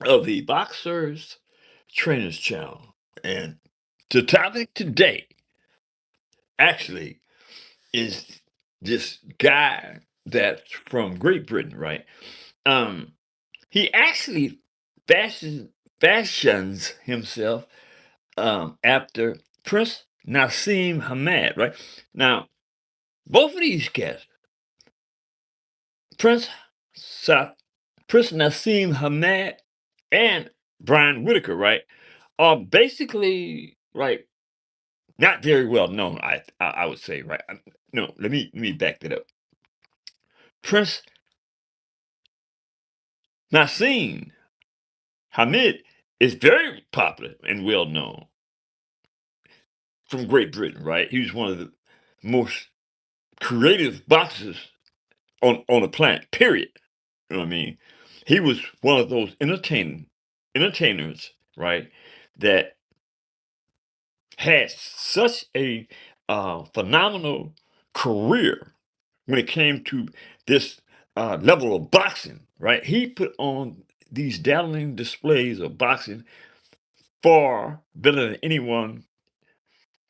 of the Boxers Trainers Channel. And the topic today actually is this guy that's from Great Britain, right? Um, he actually fashions fashions himself after Prince Nassim Hamed, right? Now, both of these cats, Prince Sa- Prince Nassim Hamed and Brian Whittaker, right, are basically right not very well known. I would say, right? No, let me back that up. Prince Nassim Hamed is very popular and well known from Great Britain, right? He was one of the most creative boxers on the planet. Period. You know what I mean? He was one of those entertainers, right? That had such a phenomenal career when it came to this level of boxing, right? He put on these dazzling displays of boxing far better than anyone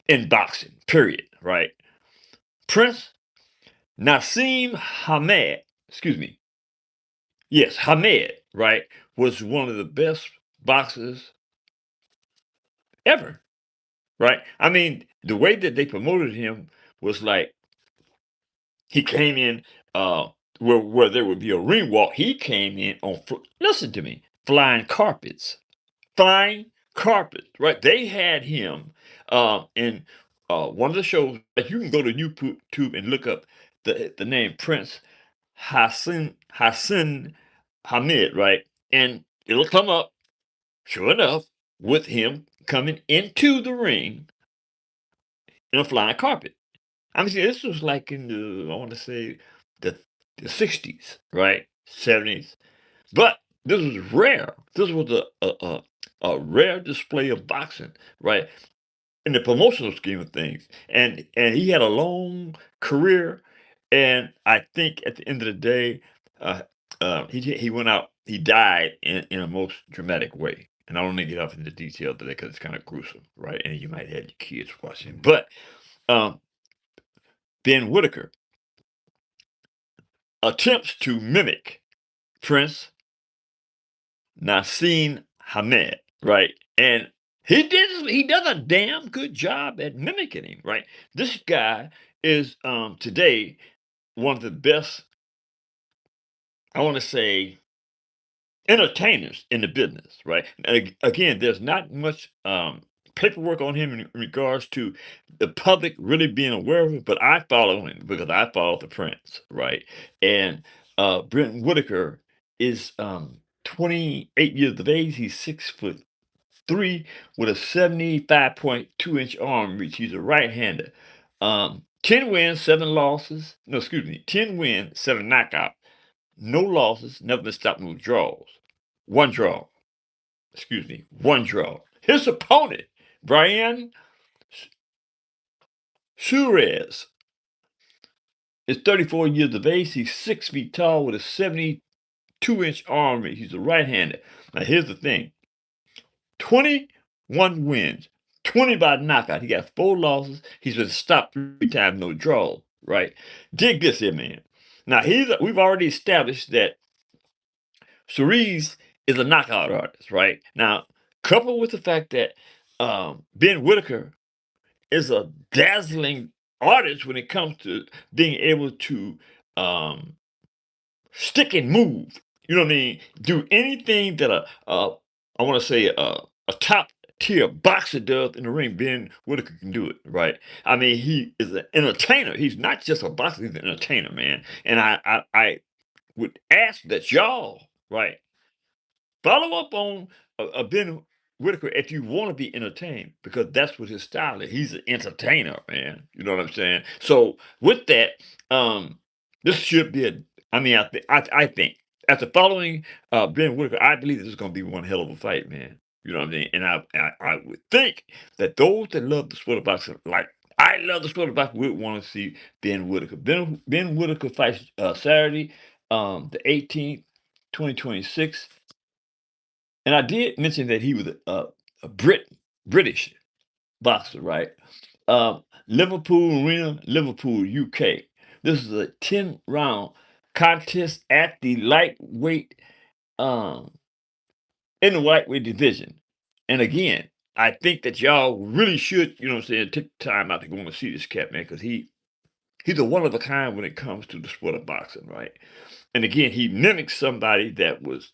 in boxing, period, right? Prince Nassim Hamed, excuse me, yes, Hamed, right, was one of the best boxers ever, right? I mean, the way that they promoted him was like he came in uh where there would be a ring walk. He came in on listen to me, flying carpets. Flying carpets, right? They had him in one of the shows. Like you can go to YouTube and look up the name Prince Hassan Hamid, right? And it'll come up, sure enough, with him coming into the ring in a flying carpet. I mean, see, this was like in the, I want to say, the, the 60s, right? 70s. But this was rare. This was a rare display of boxing, right? In the promotional scheme of things. And he had a long career. And I think at the end of the day, uh, he went out, he died in a most dramatic way. And I don't need to get off into detail today because it's kind of gruesome, right? And you might have your kids watching. But um, Ben Whitaker attempts to mimic Prince Nassim Hamed, right? And he does a damn good job at mimicking him, right? This guy is today one of the best, I want to say, entertainers in the business, right? Again, there's not much paperwork on him in regards to the public really being aware of it, but I follow him because I follow the Prince, right? And Brent Whitaker is 28 years of age. He's 6'3" with a 75.2-inch arm reach. He's a right-hander. 10 wins, 7 losses. No, excuse me, 10 wins, 7 knockouts. No losses, never been stopped, no draws. One draw. Excuse me, one draw. His opponent, Braian Saurez, is 34 years of age. He's 6 feet tall with a 72-inch arm reach. He's a right-hander. Now, here's the thing. 21 wins, 20 by knockout. He got 4 losses. He's been stopped 3 times, no draws, right? Dig this here, man. Now, we've already established that Cerise is a knockout artist, right? Now, coupled with the fact that Ben Whitaker is a dazzling artist when it comes to being able to um, stick and move. You know what I mean? Do anything that I want to say a top tier boxer does in the ring. Ben Whitaker can do it, right? I mean, he is an entertainer. He's not just a boxer; he's an entertainer, man. And I would ask that y'all, right, follow up on Ben Whitaker if you want to be entertained, because that's what his style is. He's an entertainer, man. You know what I'm saying? So with that, this should be a. I mean, I think after following Ben Whitaker, I believe this is going to be one hell of a fight, man. You know what I mean? And I would think that those that love the sport of boxing, like I love the sport of boxing, would want to see Ben Whitaker. Ben Whitaker fights Saturday, the 18th, 2026. And I did mention that he was a British boxer, right? Liverpool Arena, Liverpool, UK. This is a 10-round contest at the lightweight, um, in the lightweight division. And again, I think that y'all really should, you know what I'm saying, take time out to go and see this cat, man, because he's a one of a kind when it comes to the sport of boxing, right? And again, he mimics somebody that was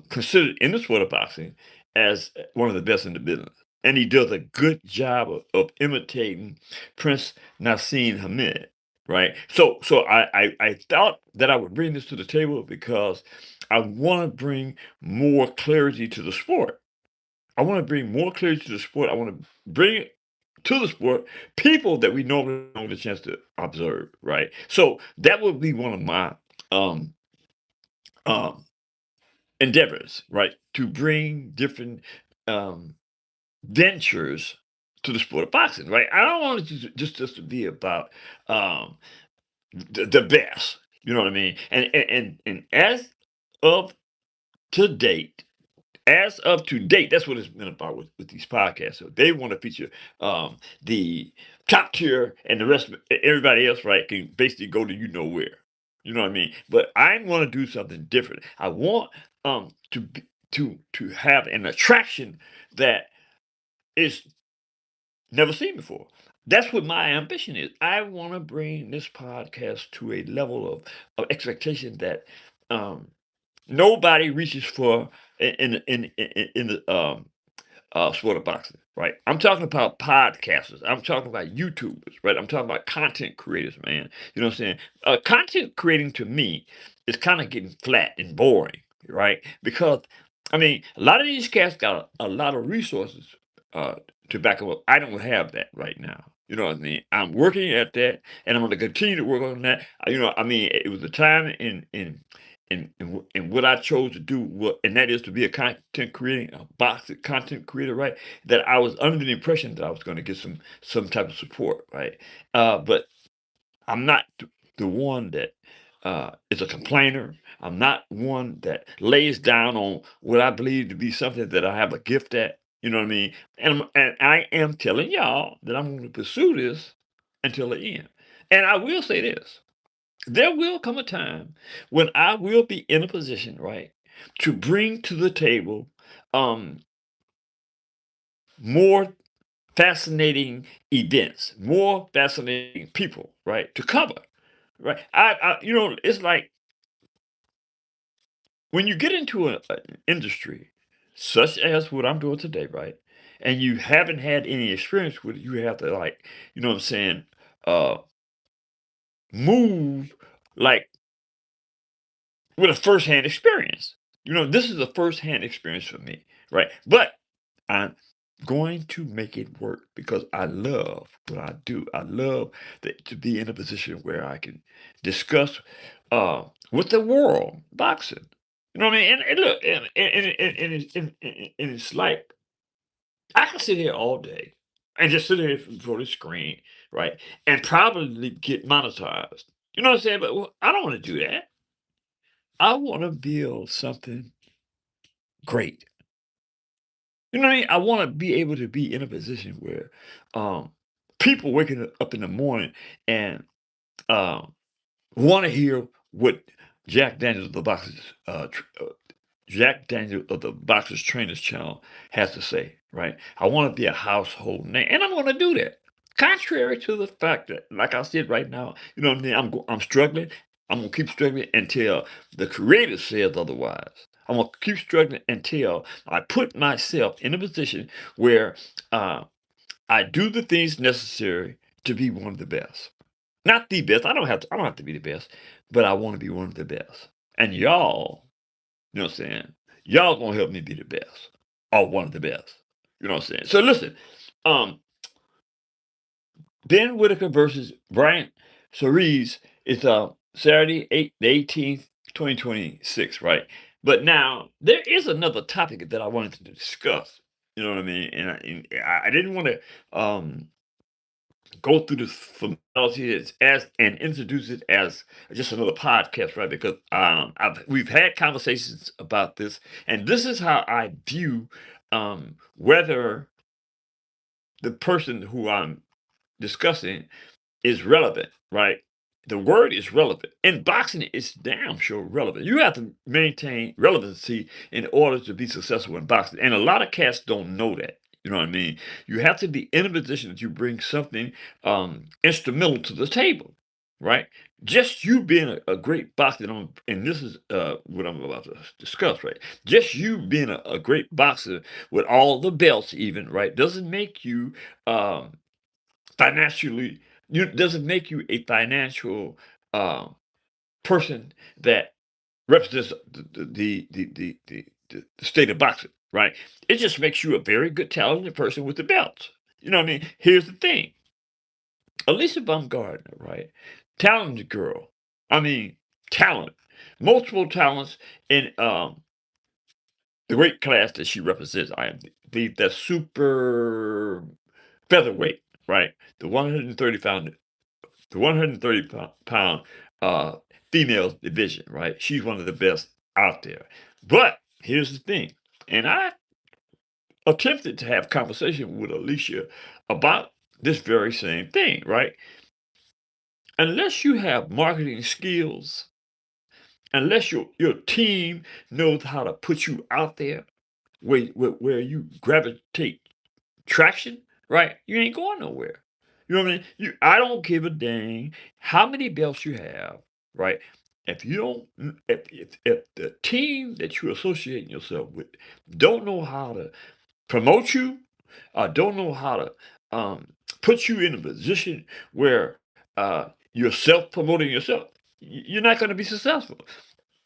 considered in the sport of boxing as one of the best in the business. And he does a good job of imitating Prince Nassim Hamed, right? So I thought that I would bring this to the table because I want to bring more clarity to the sport. I want to bring more clarity to the sport. I want to bring to the sport people that we normally don't get a chance to observe, right? So that would be one of my um um endeavors, right? To bring different um ventures to the sport of boxing, right? I don't want it to just to be about um the best, you know what I mean? And as of to date, that's what it's been about with these podcasts. So they want to feature the top tier, and the rest of everybody else, right, can basically go to you know where. You know what I mean? But I want to do something different. I want to have an attraction that is never seen before. That's what my ambition is. I want to bring this podcast to a level of expectation that um, nobody reaches for in the sport of boxing, right? I'm talking about podcasters. I'm talking about YouTubers, right? I'm talking about content creators, man. You know what I'm saying? Content creating to me is kind of getting flat and boring, right? Because I mean, a lot of these cats got a lot of resources uh, to back them up. I don't have that right now. You know what I mean? I'm working at that, and I'm going to continue to work on that. You know, I mean, it was a time in what I chose to do, and that is to be a content creating, a boxing content creator, right? That I was under the impression that I was going to get some type of support, right? But I'm not the one that is a complainer. I'm not one that lays down on what I believe to be something that I have a gift at. You know what I mean? And I am telling y'all that I'm going to pursue this until the end. And I will say this: there will come a time when I will be in a position, right, to bring to the table um more fascinating events, more fascinating people, right, to cover. Right. You know, it's like when you get into an industry such as what I'm doing today, right? And you haven't had any experience with it, you have to like, you know what I'm saying, uh move like with a firsthand experience. You know, this is a firsthand experience for me, right? But I'm going to make it work because I love what I do. I love to be in a position where I can discuss with the world boxing. You know what I mean? And look, and it's like I can sit here all day and just sit here before the screen, right? And probably get monetized. You know what I'm saying? But well, I don't want to do that. I want to build something great. You know what I mean? I want to be able to be in a position where um, people waking up in the morning and um, want to hear what Jack Daniels of the Boxers, Jack Daniels of the Boxers Trainers Channel has to say. Right? I want to be a household name, and I'm going to do that. Contrary to the fact that, like I said right now, you know what I mean? I'm struggling. I'm gonna keep struggling until the Creator says otherwise. I'm gonna keep struggling until I put myself in a position where uh, I do the things necessary to be one of the best. Not the best. I don't have to be the best, but I want to be one of the best. And y'all, you know what I'm saying? Y'all gonna help me be the best or one of the best. You know what I'm saying? So listen, um, Ben Whittaker versus Braian Saurez is Saturday, the 18th, 2026, right? But now there is another topic that I wanted to discuss. You know what I mean? And I didn't want to go through the formality as and introduce it as just another podcast, right? Because we've had conversations about this, and this is how I view whether the person who I'm discussing is relevant, right? The word is relevant. In boxing, it's damn sure relevant. You have to maintain relevancy in order to be successful in boxing. And a lot of cats don't know that. You know what I mean? You have to be in a position that you bring something instrumental to the table, right? Just you being a great boxer, and this is what I'm about to discuss, right? Just you being a great boxer with all the belts, even, right, doesn't make you financially you doesn't make you a financial uh, person that represents the state of boxing, right? It just makes you a very good, talented person with the belts. You know what I mean? Here's the thing: Elisa Baumgardner, right? Talented girl. I mean, talent, multiple talents in the weight class that she represents. I believe that's super featherweight, right? The 130 the 130 pound uh, female division, right? She's one of the best out there. But here's the thing, and I attempted to have conversation with Alicia about this very same thing, right? Unless you have marketing skills, unless your team knows how to put you out there where you gravitate traction, right? You ain't going nowhere. You know what I mean? I don't give a dang how many belts you have, right? If you don't, if the team that you're associating yourself with don't know how to promote you, don't know how to put you in a position where you're self promoting yourself, you're not going to be successful.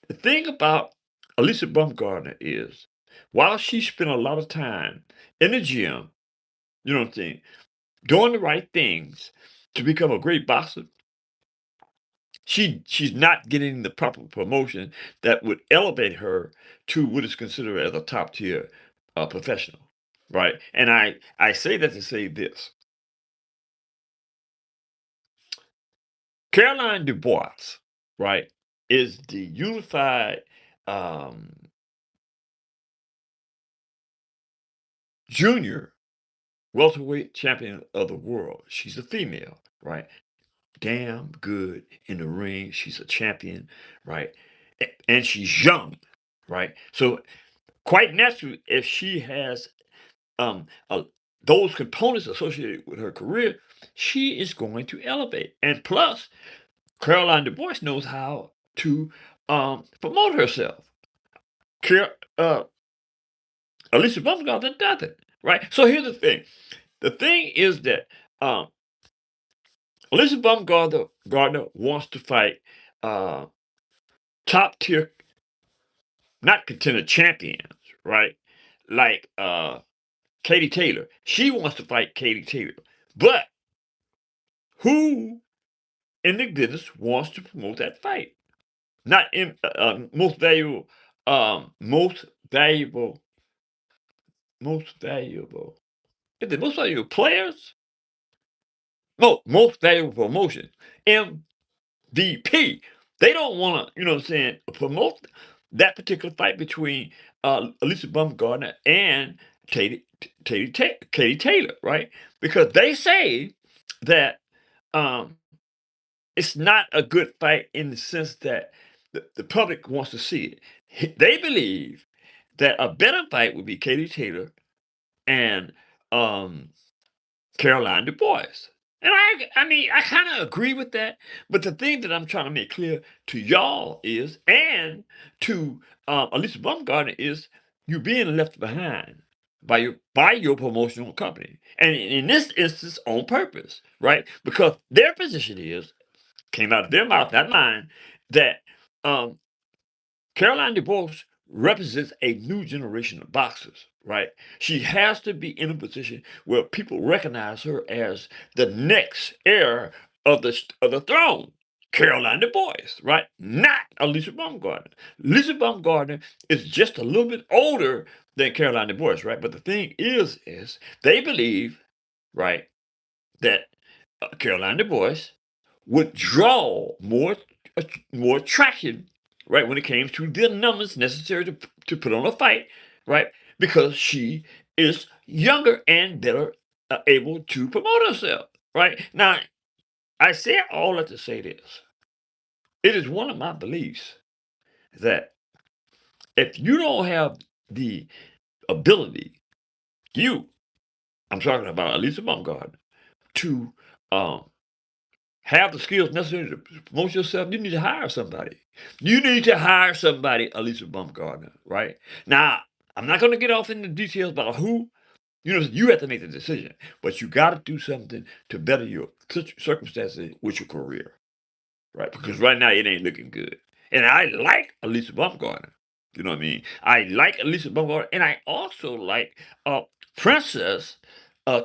The thing about Alicia Baumgardner is, while she spent a lot of time in the gym, you know what I'm saying, doing the right things to become a great boxer, she's not getting the proper promotion that would elevate her to what is considered as a top tier professional, right? And I say that to say this: Caroline Dubois, right, is the unified um, junior welterweight champion of the world. She's a female, right? Damn good in the ring. She's a champion, right? And she's young, right? So quite naturally, if she has um uh, those components associated with her career, she is going to elevate. And plus, Caroline Dubois knows how to promote herself. Car- uh, Alicia Baumgartner doesn't, right? So here's the thing. The thing is that um, Alicia Baumgartner wants to fight uh, top tier, not contender champions, right? Like Katie Taylor. She wants to fight Katie Taylor. But who in the business wants to promote that fight? Not in most valuable, most valuable, most valuable. Is it most valuable players? No, most valuable promotion. MVP. They don't want to, you know what I'm saying, promote that particular fight between Alicia Baumgardner and Katie Taylor, right? Because they say that um, it's not a good fight in the sense that the public wants to see it. They believe that a better fight would be Katie Taylor and um, Caroline Dubois. And I mean, I kind of agree with that. But the thing that I'm trying to make clear to y'all is, and to Alicia Baumgartner is, you being left behind by your promotional company, and in this instance, on purpose, right? Because their position is came out of their mouth, not mine, that um, Caroline DeBose represents a new generation of boxers, right? She has to be in a position where people recognize her as the next heir of the throne. Caroline DeBois, right? Not Alicia Baumgardner. Alicia Baumgardner is just a little bit older than Caroline DeBois, right? But the thing is they believe, right, that Carolina boys would draw uh, more traction, right, when it came to the numbers necessary to put on a fight, right, because she is younger and better able to promote herself, right. Now, I say all that to say this: it is one of my beliefs that if you don't have the ability, you, I'm talking about Elisa Baumgart, to um, have the skills necessary to promote yourself, you need to hire somebody. You need to hire somebody, Elisa Baumgartner, right? Now, I'm not going to get off into details about who, you have to make the decision, but you got to do something to better your circumstances with your career, right? Because right now it ain't looking good. And I like Elisa Baumgartner. You know what I mean? I like Elisa Baumgartner, and I also like Princess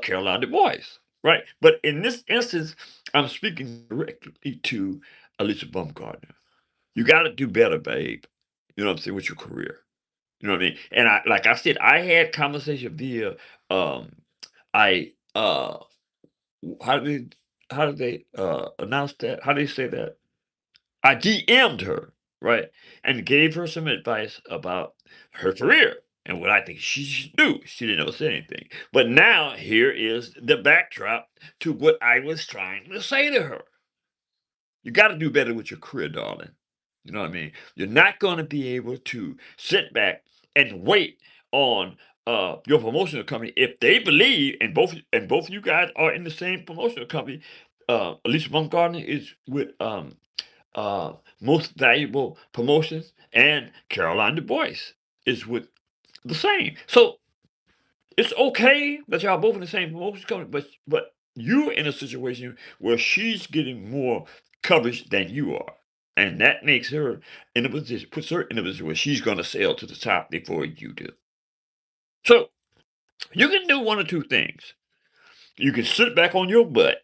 Caroline Du Bois, right? But in this instance, I'm speaking directly to Elisa Baumgartner. You got to do better, babe. You know what I'm saying, with your career. You know what I mean? And like I said, I had conversation via I how did they announce that? How do they say that? I DM'd her, right, and gave her some advice about her career and what I think she should do. She didn't ever say anything. But now here is the backdrop to what I was trying to say to her. You got to do better with your career, darling. You know what I mean? You're not going to be able to sit back and wait on your promotional company if they believe, and both you guys are in the same promotional company. Alicia Baumgartner is with most valuable promotions, and Caroline Du Bois is with the same. So it's okay that y'all both in the same promotions company, but you're in a situation where she's getting more coverage than you are. And that makes her in a position, puts her in a position where she's going to sail to the top before you do. So you can do one or two things. You can sit back on your butt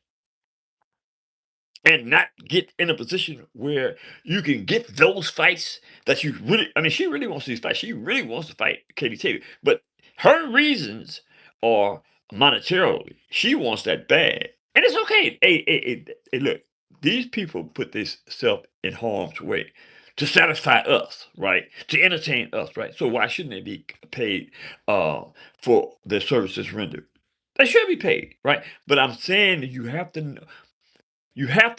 and not get in a position where you can get those fights that you really, I mean, she really wants these fights. She really wants to fight Katie Taylor, but her reasons are monetarily. She wants that bad. And it's okay. Hey, look, these people put this self in harm's way to satisfy us, right? To entertain us, right? So why shouldn't they be paid for their services rendered? They should be paid, right? But I'm saying that you have to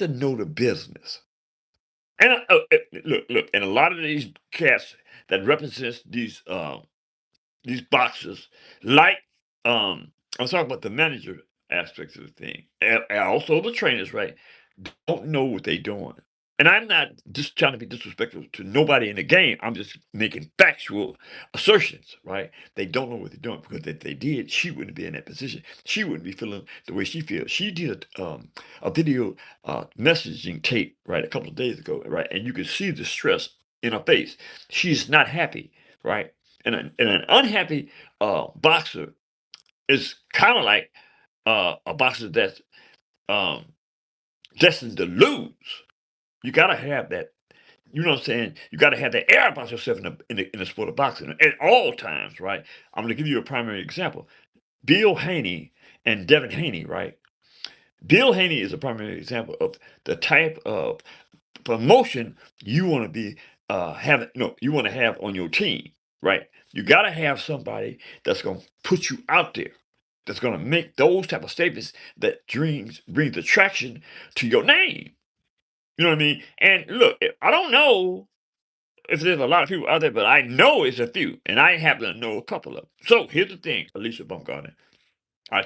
know the business. And look, and a lot of these cats that represents these boxers, like I'm talking about the manager aspects of the thing, and also the trainers, right? Don't know what they're doing. And I'm not just trying to be disrespectful to nobody in the game. I'm just making factual assertions, right? They don't know what they're doing because if they did, she wouldn't be in that position. She wouldn't be feeling the way she feels. She did a video messaging tape, right, a couple of days ago, right? And you can see the stress in her face. She's not happy, right? And an unhappy boxer is kind of like a boxer that's um, destined to lose. You gotta have that. You know what I'm saying? You gotta have that air about yourself in the sport of boxing at all times, right? I'm gonna give you a primary example. Bill Haney and Devin Haney, right? Bill Haney is a primary example of the type of promotion you want to be having. No, you want to have on your team, right? You gotta have somebody that's gonna put you out there. That's gonna make those type of statements that dreams brings attraction to your name. You know what I mean? And look, I don't know if there's a lot of people out there, but I know it's a few, and I happen to know a couple of them. So here's the thing, Alicia Baumgartner. I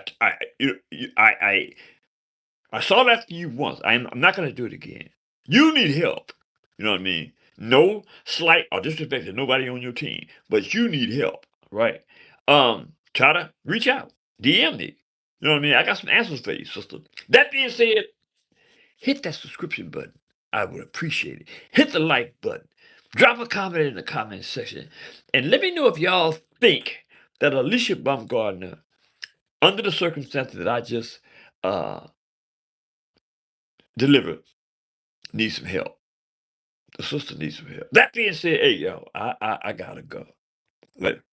saw that for you once. I'm not going to do it again. You need help. You know what I mean? No slight or disrespect to nobody on your team, but you need help, right? Try to reach out, DM me. You know what I mean? I got some answers for you, sister. That being said, hit that subscription button. I would appreciate it. Hit the like button. Drop a comment in the comment section. And let me know if y'all think that Alicia Baumgardner, under the circumstances that I just uh, delivered, needs some help. The sister needs some help. That being said, hey, yo, I gotta go. Later.